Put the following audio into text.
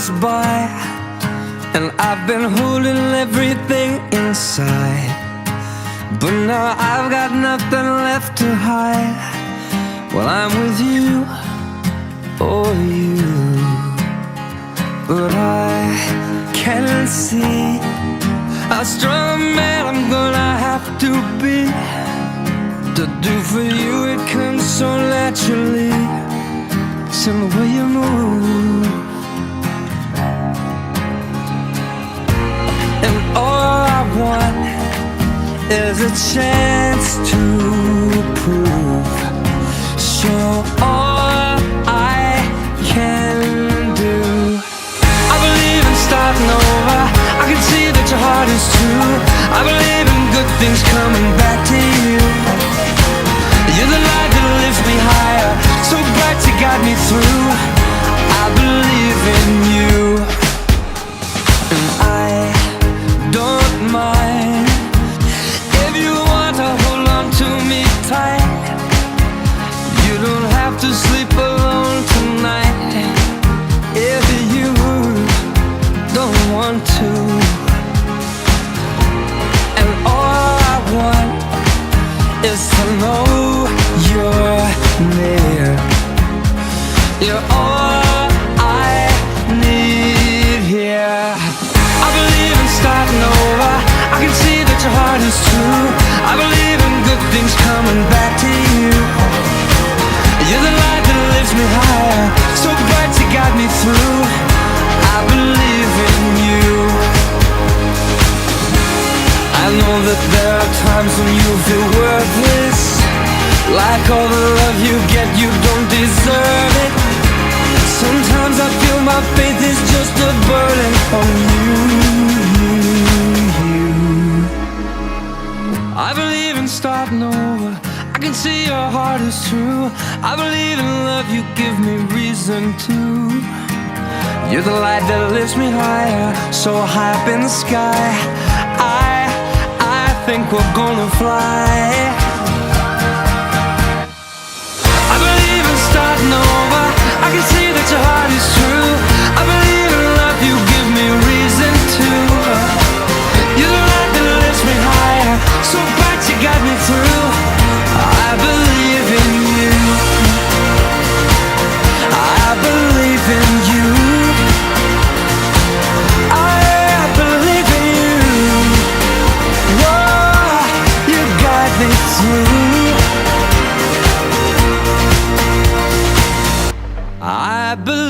goes by, and I've been holding everything inside, but now I've got nothing left to hide. Well, I'm with you, oh you, but I can't see how strong a man I'm gonna have to be to do for you. It comes so naturally, it's in the way you move. And all I want is a chance to prove, show all I can do. I believe in starting over, I can see that your heart is true. I believe in good things coming back to you. You're the light that lifts me higher, so bright you got me through. I believe in you, and I don't mind if you want to hold on to me tight. You don't have to sleep alone tonight if you don't want to. And all I want is to know you're near. You're all I need here. I believe in starting over, I can see that your heart is true. I believe in good things coming back to you. You're the light that lifts me higher, so bright you got me through. I believe in you. I know that there are times when you feel worthless, like all the love you get you don't deserve it. Sometimes I feel my faith is just a burden on you. I believe in starting over, I can see your heart is true. I believe in love, you give me reason to. You're the light that lifts me higher, so high up in the sky. I think we're gonna fly. I believe in starting over, I can see that your heart is true. I believe in love, you give me reason to. You're the light that lifts me higher, so bright you got me through. I believe in you, I believe in you, I believe in you. Whoa, you got me through. I believe